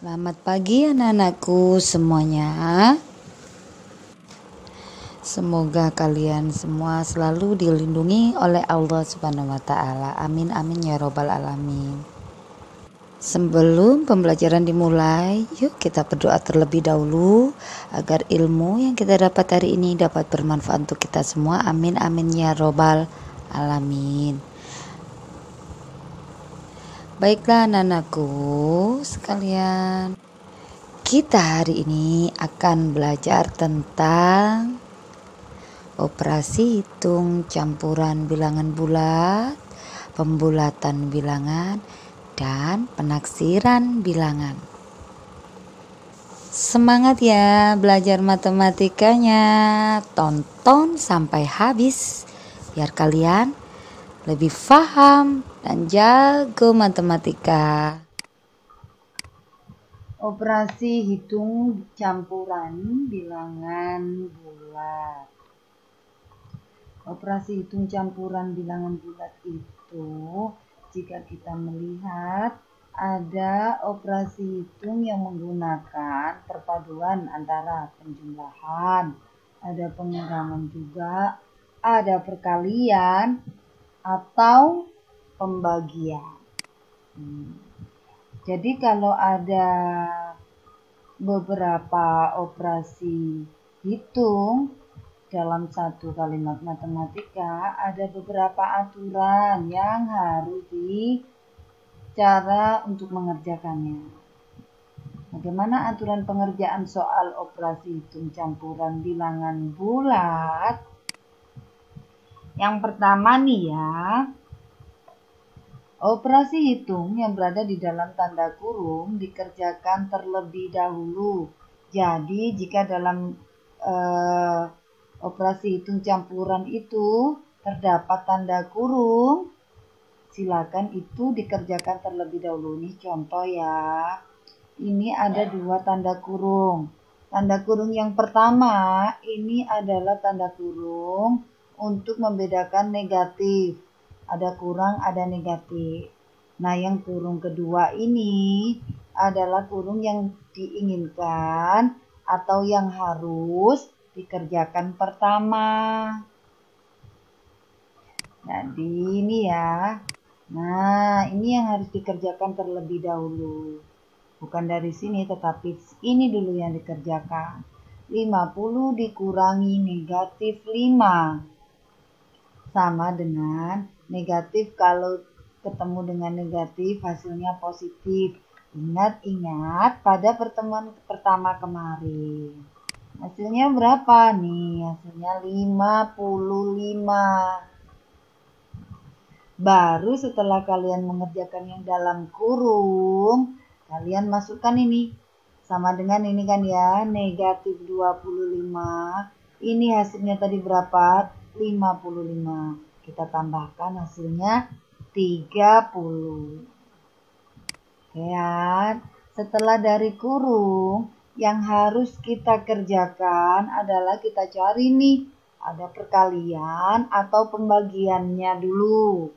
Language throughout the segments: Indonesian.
Selamat pagi anak-anakku semuanya. Semoga kalian semua selalu dilindungi oleh Allah Subhanahu wa taala. Amin amin ya robbal alamin. Sebelum pembelajaran dimulai, yuk kita berdoa terlebih dahulu agar ilmu yang kita dapat hari ini dapat bermanfaat untuk kita semua. Amin amin ya robbal alamin. Baiklah anak-anakku sekalian, kita hari ini akan belajar tentang operasi hitung campuran bilangan bulat, pembulatan bilangan, dan penaksiran bilangan. Semangat ya belajar matematikanya, tonton sampai habis biar kalian lebih paham dan jago matematika. Operasi hitung campuran bilangan bulat. Operasi hitung campuran bilangan bulat itu jika kita melihat ada operasi hitung yang menggunakan perpaduan antara penjumlahan, ada pengurangan juga, ada perkalian atau pembagian. Jadi kalau ada beberapa operasi hitung dalam satu kalimat matematika, ada beberapa aturan yang harus cara untuk mengerjakannya. Bagaimana aturan pengerjaan soal operasi hitung campuran bilangan bulat? Yang pertama nih ya, operasi hitung yang berada di dalam tanda kurung dikerjakan terlebih dahulu. Jadi jika dalam operasi hitung campuran itu terdapat tanda kurung, silakan itu dikerjakan terlebih dahulu. Nih contoh ya, ini ada dua tanda kurung. Tanda kurung yang pertama ini adalah tanda kurung untuk membedakan negatif. Ada kurang, ada negatif. Nah, yang kurung kedua ini adalah kurung yang diinginkan atau yang harus dikerjakan pertama. Jadi ini ya. Nah, ini yang harus dikerjakan terlebih dahulu. Bukan dari sini, tetapi ini dulu yang dikerjakan. 50 dikurangi negatif 5. Sama dengan negatif, kalau ketemu dengan negatif hasilnya positif. Ingat-ingat pada pertemuan pertama kemarin. Hasilnya berapa nih? Hasilnya 55. Baru setelah kalian mengerjakan yang dalam kurung, kalian masukkan ini. Sama dengan ini kan ya, negatif 25. Ini hasilnya tadi berapa? 55. Kita tambahkan hasilnya 30. Lihat, setelah dari kurung, yang harus kita kerjakan adalah kita cari nih, ada perkalian atau pembagiannya dulu.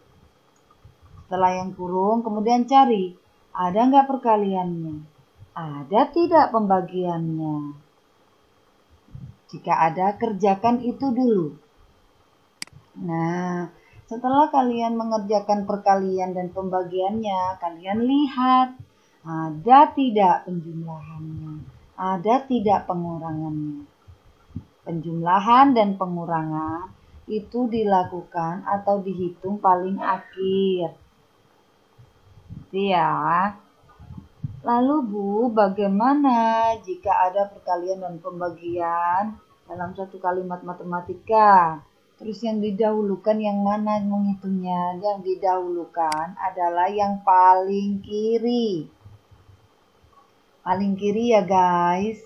Setelah yang kurung, kemudian cari, ada nggak perkaliannya? Ada tidak pembagiannya? Jika ada, kerjakan itu dulu. Nah, setelah kalian mengerjakan perkalian dan pembagiannya, kalian lihat, ada tidak penjumlahannya? Ada tidak pengurangannya? Penjumlahan dan pengurangan itu dilakukan atau dihitung paling akhir. Ya. Lalu Bu, bagaimana jika ada perkalian dan pembagian dalam satu kalimat matematika? Terus yang didahulukan yang mana menghitungnya? Yang didahulukan adalah yang paling kiri. Paling kiri ya guys.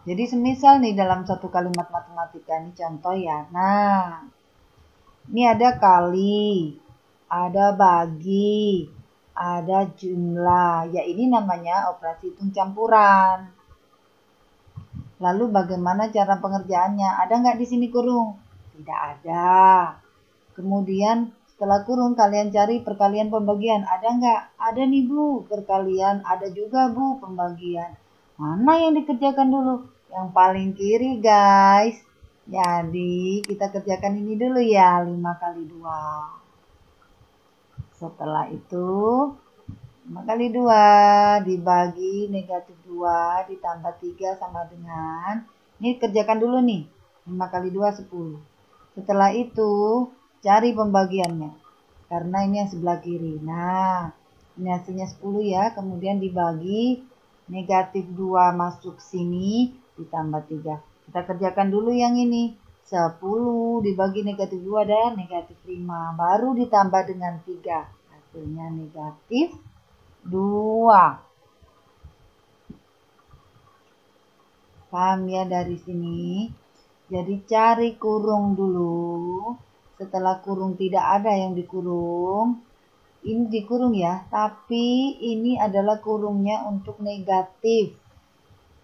Jadi semisal nih dalam satu kalimat matematika, ini contoh ya. Nah, ini ada kali, ada bagi, ada jumlah. Ya ini namanya operasi hitung campuran. Lalu bagaimana cara pengerjaannya? Ada nggak di sini kurung? Tidak ada. Kemudian Setelah kurung, kalian cari perkalian pembagian. Ada nggak? Ada nih Bu, perkalian. Ada juga Bu, pembagian. Mana yang dikerjakan dulu? Yang paling kiri guys. Jadi kita kerjakan ini dulu ya, 5 kali 2. Setelah itu 5 kali 2 dibagi negatif 2 ditambah 3 sama dengan, ini kerjakan dulu nih, 5 kali 2 10. Setelah itu cari pembagiannya, karena ini yang sebelah kiri. Nah, ini hasilnya 10 ya, kemudian dibagi negatif 2 masuk sini ditambah 3. Kita kerjakan dulu yang ini. 10 dibagi negatif 2 dan negatif 5. Baru ditambah dengan 3. Hasilnya negatif 2. Paham ya dari sini? Jadi cari kurung dulu. Setelah kurung tidak ada yang dikurung. Ini dikurung ya, tapi ini adalah kurungnya untuk negatif.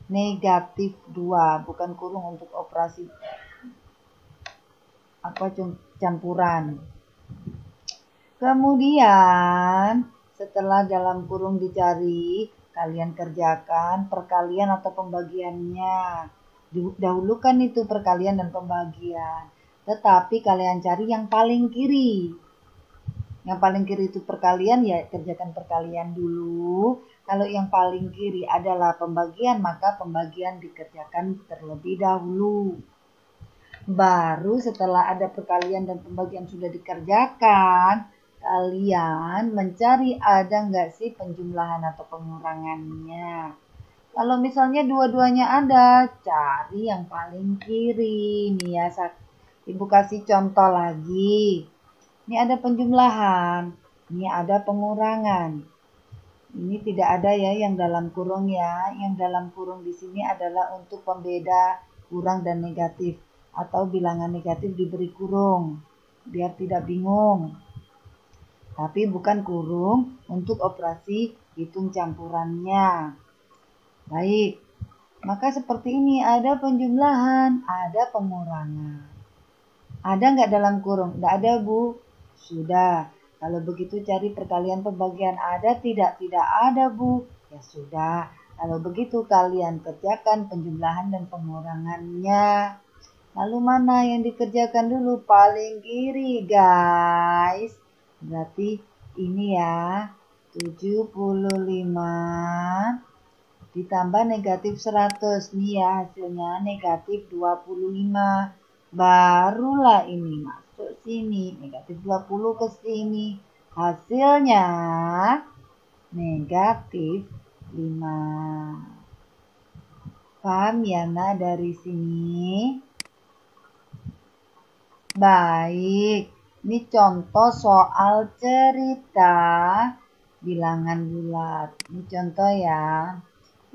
Negatif 2, bukan kurung untuk operasi campuran. Kemudian setelah dalam kurung dicari, kalian kerjakan perkalian atau pembagiannya. Dahulukan itu perkalian dan pembagian. Tetapi kalian cari yang paling kiri. Yang paling kiri itu perkalian, ya kerjakan perkalian dulu. Kalau yang paling kiri adalah pembagian, maka pembagian dikerjakan terlebih dahulu. Baru setelah ada perkalian dan pembagian sudah dikerjakan, kalian mencari ada nggak sih penjumlahan atau pengurangannya. Kalau misalnya dua-duanya ada, cari yang paling kiri. Nih ya, Ibu kasih contoh lagi. Ini ada penjumlahan, ini ada pengurangan. Ini tidak ada ya yang dalam kurung ya. Yang dalam kurung di sini adalah untuk pembeda kurang dan negatif, atau bilangan negatif diberi kurung biar tidak bingung. Tapi bukan kurung untuk operasi hitung campurannya. Baik, maka seperti ini, ada penjumlahan, ada pengurangan. Ada nggak dalam kurung? Nggak ada Bu. Sudah. Kalau begitu cari perkalian pembagian. Ada tidak? Tidak ada Bu. Ya sudah. Kalau begitu kalian kerjakan penjumlahan dan pengurangannya. Lalu mana yang dikerjakan dulu? Paling kiri guys. Berarti ini ya. 75 ditambah negatif 100. Nih ya hasilnya negatif 25. Barulah ini masuk sini, negatif 20 ke sini. Hasilnya negatif 5. Paham ya nah dari sini? Baik, ini contoh soal cerita bilangan bulat. Ini contoh ya.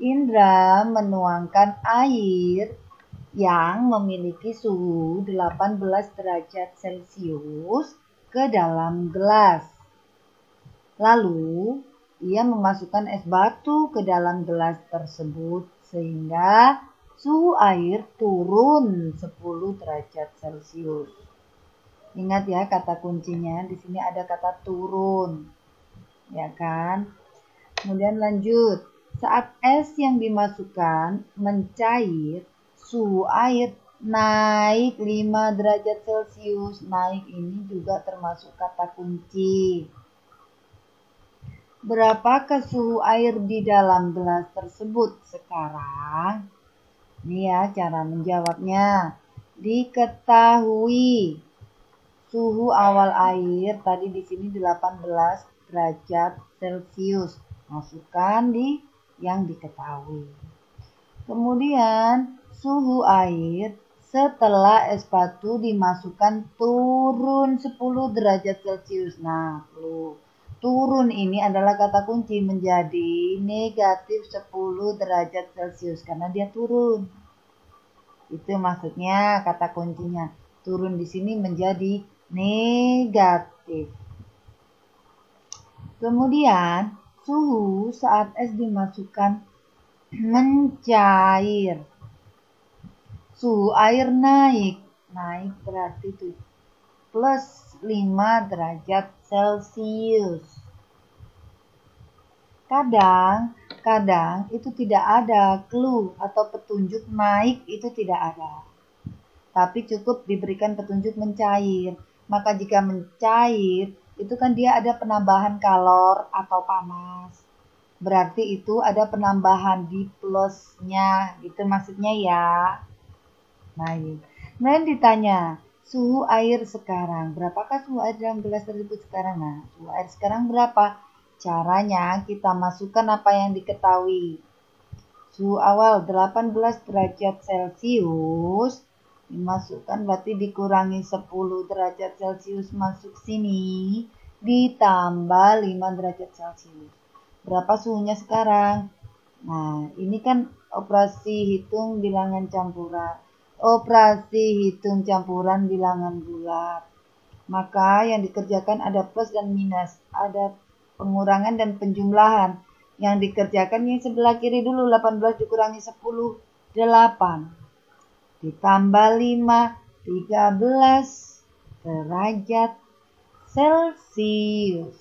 Indra menuangkan air yang memiliki suhu 18 derajat Celcius ke dalam gelas. Lalu, ia memasukkan es batu ke dalam gelas tersebut sehingga suhu air turun 10 derajat Celcius. Ingat ya kata kuncinya, di sini ada kata turun. Ya kan? Kemudian lanjut. Saat es yang dimasukkan mencair, suhu air naik 5 derajat Celcius. Naik ini juga termasuk kata kunci. Berapakah suhu air di dalam gelas tersebut sekarang? Ini ya cara menjawabnya. Diketahui suhu awal air tadi di sini 18 derajat Celcius. Masukkan di yang diketahui. Kemudian suhu air setelah es batu dimasukkan turun 10 derajat Celcius. Nah, turun ini adalah kata kunci menjadi negatif 10 derajat Celcius karena dia turun. Itu maksudnya kata kuncinya. Turun di sini menjadi negatif. Kemudian suhu saat es dimasukkan mencair. Suhu air naik. Naik berarti itu plus derajat Celcius. Kadang itu tidak ada clue atau petunjuk naik, itu tidak ada. Tapi cukup diberikan petunjuk mencair. Maka jika mencair, itu kan dia ada penambahan kalor atau panas. Berarti itu ada penambahan di plusnya, gitu maksudnya ya. Baik. Kemudian ditanya, suhu air sekarang. Berapakah suhu air dalam gelas tersebut sekarang? Nah, suhu air sekarang berapa? Caranya kita masukkan apa yang diketahui. Suhu awal 18 derajat Celcius. Dimasukkan berarti dikurangi 10 derajat Celcius masuk sini. Ditambah 5 derajat Celcius. Berapa suhunya sekarang? Nah, ini kan operasi hitung bilangan campuran. Operasi hitung campuran bilangan bulat. Maka yang dikerjakan ada plus dan minus. Ada pengurangan dan penjumlahan. Yang dikerjakan yang sebelah kiri dulu. 18 dikurangi 10, 8. Ditambah 5, 13 derajat Celcius.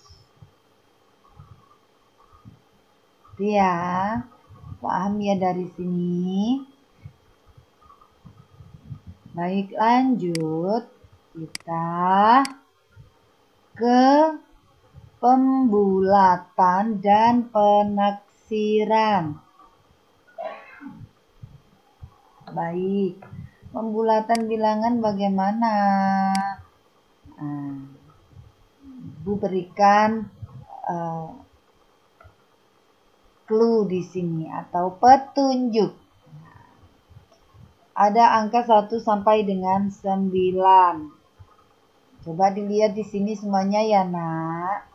Ya, paham ya dari sini? Baik, lanjut. Kita ke pembulatan dan penaksiran. Baik, pembulatan bilangan bagaimana? Ibu berikan clue di sini atau petunjuk. Ada angka 1 sampai dengan 9. Coba dilihat di sini semuanya ya, Nak.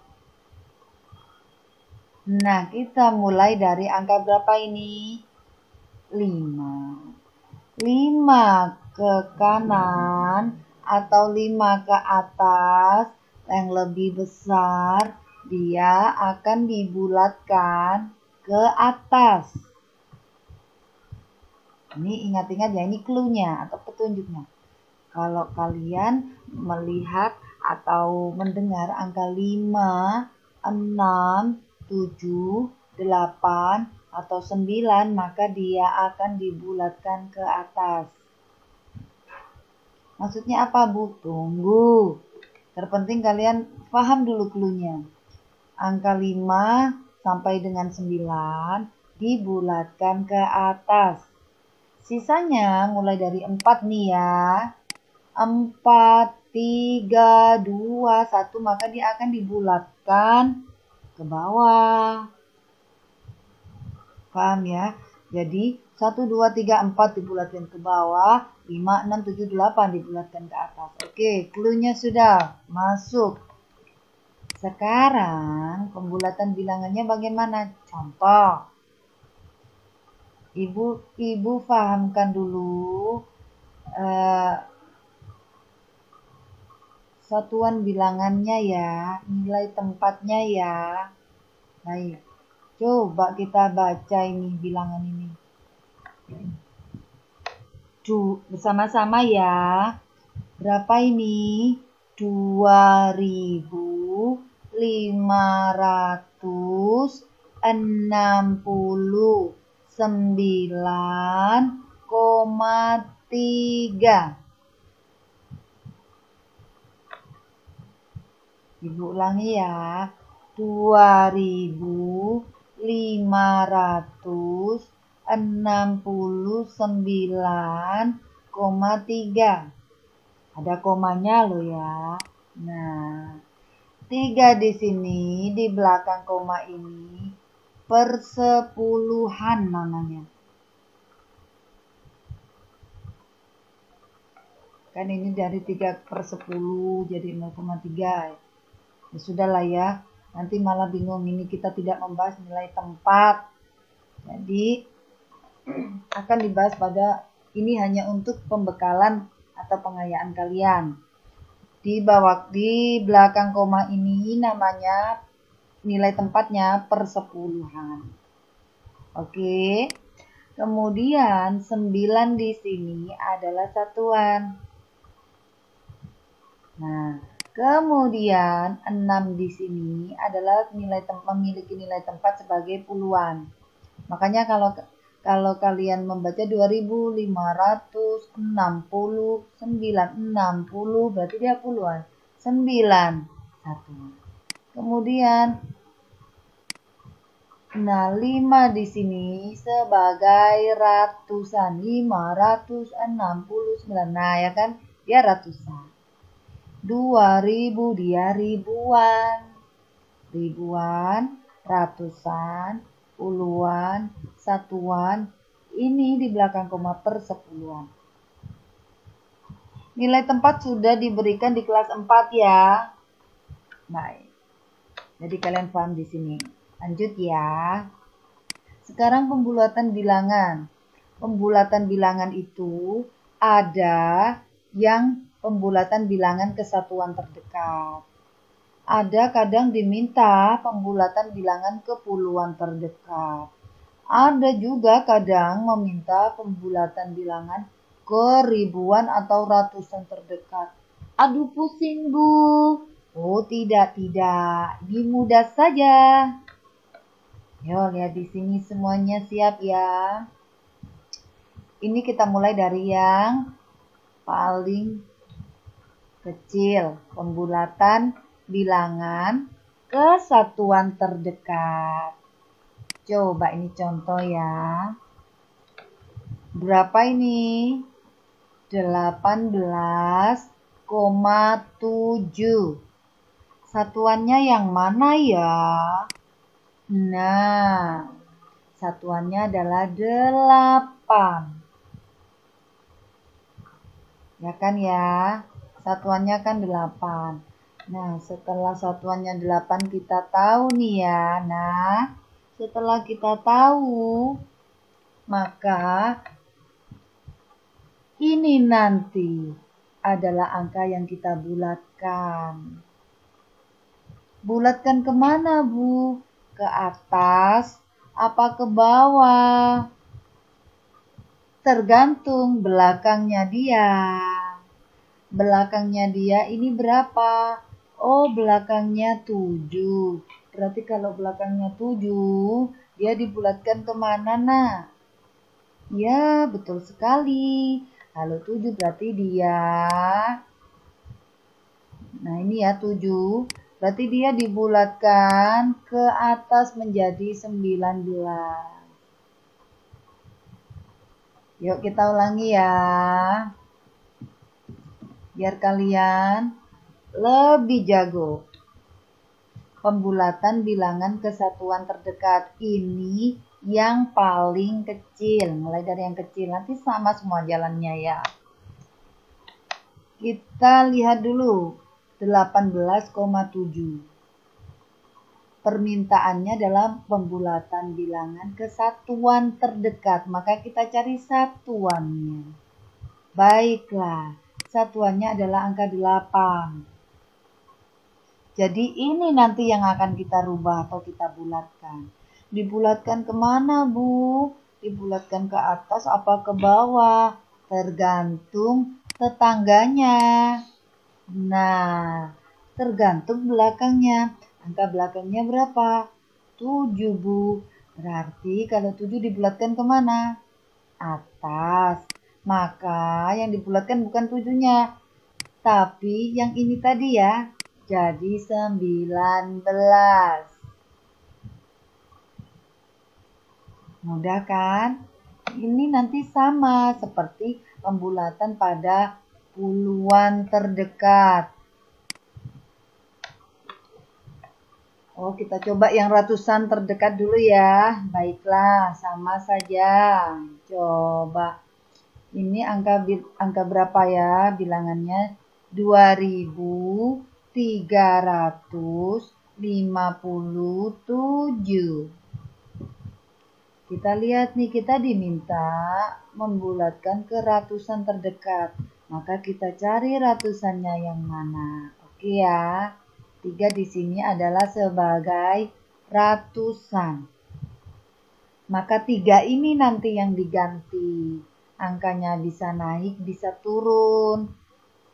Nah, kita mulai dari angka berapa ini? 5. 5 ke kanan atau 5 ke atas yang lebih besar, dia akan dibulatkan ke atas. Ini ingat-ingat ya, ini clue-nya atau petunjuknya. Kalau kalian melihat atau mendengar angka 5, 6, 7, 8, atau 9, maka dia akan dibulatkan ke atas. Maksudnya apa, Bu? Tunggu. Terpenting kalian paham dulu clue-nya. Angka 5 sampai dengan 9 dibulatkan ke atas. Sisanya mulai dari 4 nih ya. 4, 3, 2, 1, maka dia akan dibulatkan ke bawah. Paham ya? Jadi 1, 2, 3, 4 dibulatkan ke bawah, 5, 6, 7, 8 dibulatkan ke atas. Oke, clue-nya sudah masuk. Sekarang pembulatan bilangannya bagaimana? Contoh. Ibu fahamkan dulu satuan bilangannya ya, nilai tempatnya ya. Baik. Coba kita baca ini bilangan ini. Bersama-sama ya. Berapa ini? 2.569,3. Ibu ulangi ya. 2.569,3. Ada komanya loh ya. Nah, 3 di sini di belakang koma ini persepuluhan namanya. Kan ini dari 3/10 jadi 0,3. Ya sudahlah ya. Nanti malah bingung, ini kita tidak membahas nilai tempat. Jadi akan dibahas pada ini hanya untuk pembekalan atau pengayaan kalian. Di belakang koma ini namanya nilai tempatnya persepuluhan. Oke. Kemudian 9 di sini adalah satuan. Nah, Kemudian 6 di sini adalah memiliki nilai tempat sebagai puluhan. Makanya kalau kalian membaca 2569, 60 berarti dia puluhan. 9 1. Kemudian 5 di sini sebagai ratusan. 569. Nah, ya kan? Dia ratusan. 2000 dia ribuan. Ribuan, ratusan, puluhan, satuan. Ini di belakang koma persepuluhan. Nilai tempat sudah diberikan di kelas 4 ya. Baik. Jadi kalian paham di sini. Lanjut ya. Sekarang pembulatan bilangan. Pembulatan bilangan itu ada yang pembulatan bilangan kesatuan terdekat. Ada kadang diminta pembulatan bilangan ke puluhan terdekat. Ada juga kadang meminta pembulatan bilangan ke ribuan atau ratusan terdekat. Aduh pusing Bu. Oh tidak. Ini mudah saja. Yo lihat di sini semuanya siap ya. Ini kita mulai dari yang paling kecil, pembulatan bilangan ke satuan terdekat. Coba ini contoh ya. Berapa ini? 18,7. Satuannya yang mana ya? Nah, satuannya adalah 8. Ya kan ya? Satuannya kan 8. Nah, setelah satuannya 8 kita tahu nih ya. Nah, setelah kita tahu, maka ini nanti adalah angka yang kita bulatkan. Bulatkan kemana, Bu? Ke atas apa ke bawah? Tergantung belakangnya dia. Belakangnya dia ini berapa? Oh, belakangnya 7. Berarti kalau belakangnya 7, dia dibulatkan kemana, nak? Ya, betul sekali. Kalau 7 berarti dia. Nah, ini ya 7. Berarti dia dibulatkan ke atas menjadi 19. Yuk kita ulangi ya. Biar kalian lebih jago. Pembulatan bilangan kesatuan terdekat ini yang paling kecil. Mulai dari yang kecil. Nanti sama semua jalannya ya. Kita lihat dulu. 18,7. Permintaannya dalam pembulatan bilangan kesatuan terdekat. Maka kita cari satuannya. Baiklah. Satuannya adalah angka 8. Jadi ini nanti yang akan kita rubah atau kita bulatkan. Dibulatkan kemana, Bu? Dibulatkan ke atas apa ke bawah? Tergantung tetangganya. Nah, tergantung belakangnya. Angka belakangnya berapa? 7, Bu. Berarti kalau 7 dibulatkan kemana? Atas. Maka yang dibulatkan bukan 7-nya, tapi yang ini tadi ya. Jadi 19. Mudah kan? Ini nanti sama seperti pembulatan pada puluhan terdekat. Oh, kita coba yang ratusan terdekat dulu ya. Baiklah, sama saja. Coba. Ini angka berapa ya bilangannya? 2357. Kita lihat nih, kita diminta membulatkan ke ratusan terdekat. Maka kita cari ratusannya yang mana. Oke ya. 3 di sini adalah sebagai ratusan. Maka 3 ini nanti yang diganti. Angkanya bisa naik, bisa turun.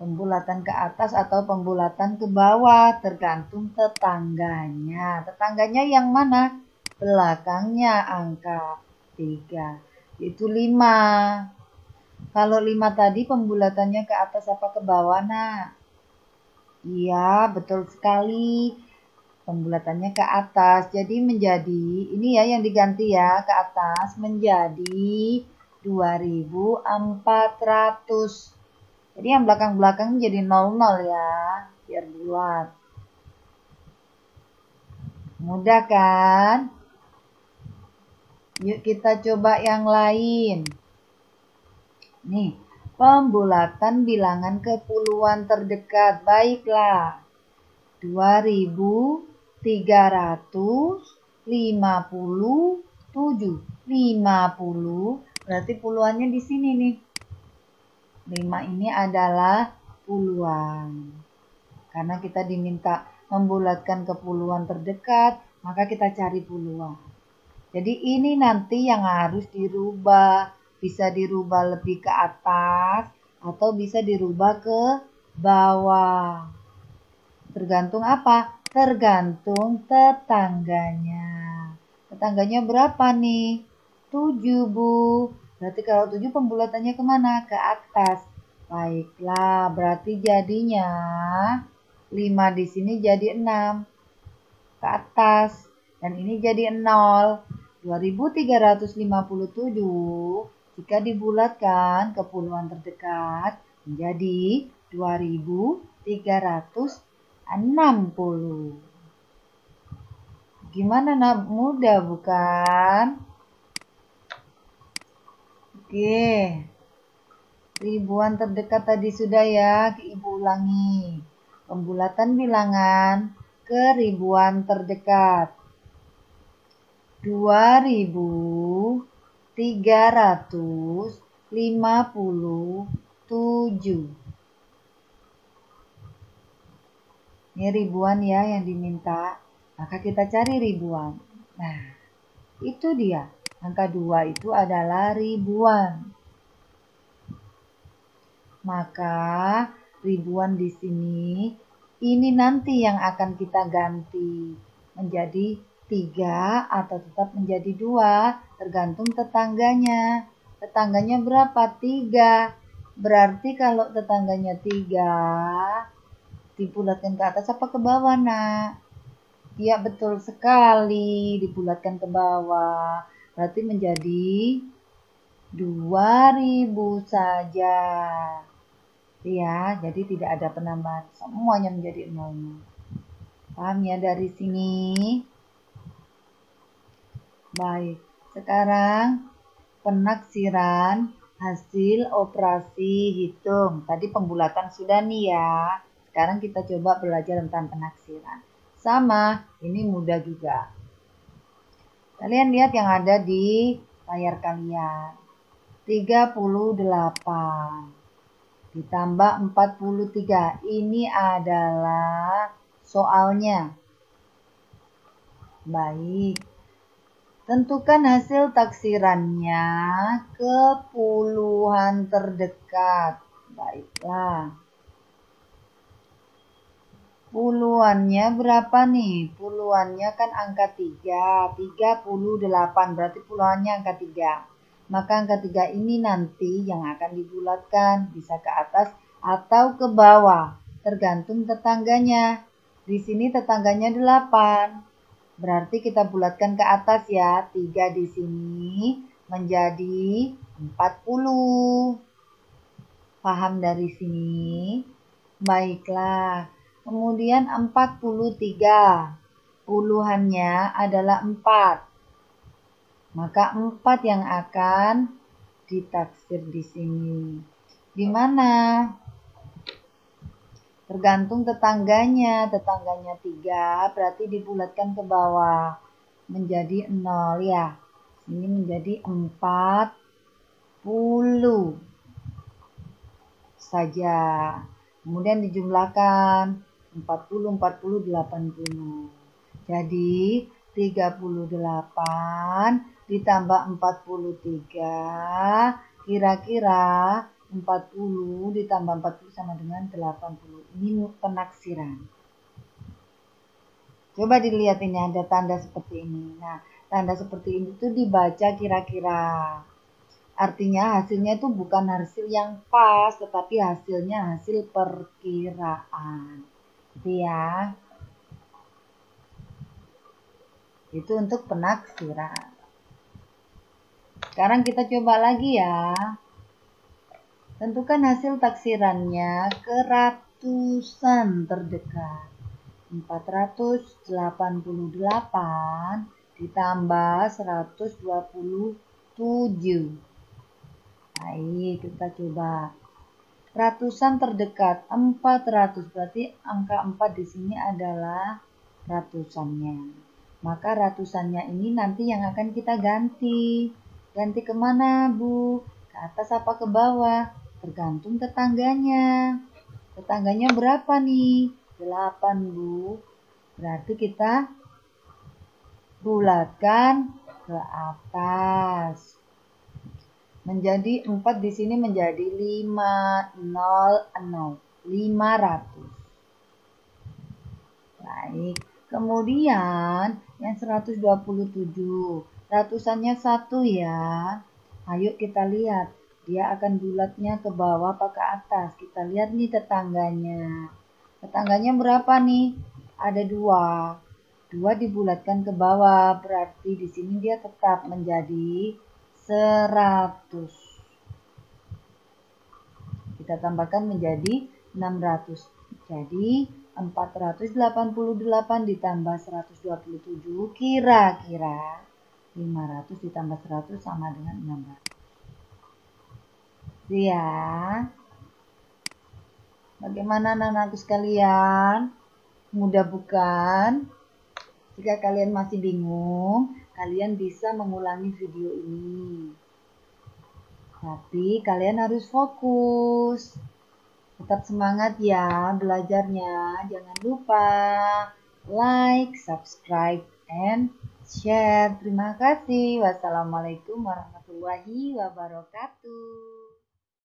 Pembulatan ke atas atau pembulatan ke bawah, tergantung tetangganya. Tetangganya yang mana? Belakangnya angka 3, yaitu 5. Kalau 5 tadi pembulatannya ke atas apa ke bawah, nak? Iya, betul sekali. Pembulatannya ke atas. Jadi menjadi, ini ya yang diganti ya, ke atas menjadi 2.400. Jadi yang belakang-belakang jadi 00 ya, biar bulat. Mudah kan? Yuk kita coba yang lain. Nih, pembulatan bilangan ke puluhan terdekat. Baiklah, 2.357. 50 berarti puluhannya di sini nih. 5 ini adalah puluhan. Karena kita diminta membulatkan ke puluhan terdekat, maka kita cari puluhan. Jadi ini nanti yang harus dirubah. Bisa dirubah lebih ke atas atau bisa dirubah ke bawah. Tergantung apa? Tergantung tetangganya. Tetangganya berapa nih? 7, Bu. Berarti kalau 7 pembulatannya kemana? Ke atas. Baiklah, berarti jadinya 5 di sini jadi 6 ke atas. Dan ini jadi 0. 2.357 jika dibulatkan ke puluhan terdekat menjadi 2.360. Gimana, nak? Mudah bukan? Oke. Ribuan terdekat tadi sudah ya, Ibu ulangi. Pembulatan bilangan ke ribuan terdekat. 2.357. Ini ribuan ya yang diminta. Maka kita cari ribuan. Nah, itu dia. Angka 2 itu adalah ribuan. Maka ribuan di sini ini nanti yang akan kita ganti menjadi 3 atau tetap menjadi 2, tergantung tetangganya. Tetangganya berapa? 3. Berarti kalau tetangganya 3, dibulatkan ke atas apa ke bawah, nak? Iya, betul sekali, dibulatkan ke bawah. Berarti menjadi 2.000 saja. Ya, jadi tidak ada penambahan. Semuanya menjadi 0. Paham ya dari sini? Baik, sekarang penaksiran hasil operasi hitung. Tadi pembulatan sudah nih ya. Sekarang kita coba belajar tentang penaksiran. Sama, ini mudah juga. Kalian lihat yang ada di layar kalian. 38 ditambah 43. Ini adalah soalnya. Baik. Tentukan hasil taksirannya ke puluhan terdekat. Baiklah. Puluhannya berapa nih? Puluhannya kan angka 3. 38. Berarti puluhannya angka 3. Maka angka 3 ini nanti yang akan dibulatkan. Bisa ke atas atau ke bawah. Tergantung tetangganya. Di sini tetangganya 8. Berarti kita bulatkan ke atas ya. 3 di sini menjadi 40. Paham dari sini? Baiklah. Kemudian 43. Puluhannya adalah 4. Maka 4 yang akan ditaksir di sini. Di mana? Tergantung tetangganya. Tetangganya 3 berarti dibulatkan ke bawah. Menjadi 0 ya. Ini menjadi 40 saja. Kemudian dijumlahkan 40, 40, 80. Jadi 38 ditambah 43 kira-kira 40 ditambah 40 sama dengan 80. Ini penaksiran. Coba dilihat ini ada tanda seperti ini. Nah, tanda seperti ini tuh dibaca kira-kira. Artinya hasilnya itu bukan hasil yang pas, tetapi hasilnya hasil perkiraan. Gitu ya. Itu untuk penaksiran. Sekarang kita coba lagi ya. Tentukan hasil taksirannya ke ratusan terdekat. 488 ditambah 127. Baik, kita coba. Ratusan terdekat 400, berarti angka 4 di sini adalah ratusannya. Maka ratusannya ini nanti yang akan kita ganti. Ganti kemana, Bu? Ke atas apa ke bawah? Tergantung tetangganya. Tetangganya berapa nih? 8, Bu. Berarti kita bulatkan ke atas. Menjadi 4 di sini menjadi 500. Baik. Kemudian yang 127. Ratusannya 1 ya. Ayo kita lihat. Dia akan bulatnya ke bawah apa ke atas. Kita lihat nih tetangganya. Tetangganya berapa nih? Ada 2. 2 dibulatkan ke bawah. Berarti di sini dia tetap menjadi 100. Kita tambahkan menjadi 600. Jadi 488 ditambah 127 kira-kira 500 ditambah 100 sama dengan 600. Ya. Bagaimana anak-anakku sekalian? Mudah bukan? Jika kalian masih bingung, kalian bisa mengulangi video ini. Tapi kalian harus fokus. Tetap semangat ya belajarnya. Jangan lupa like, subscribe, and share. Terima kasih. Wassalamualaikum warahmatullahi wabarakatuh.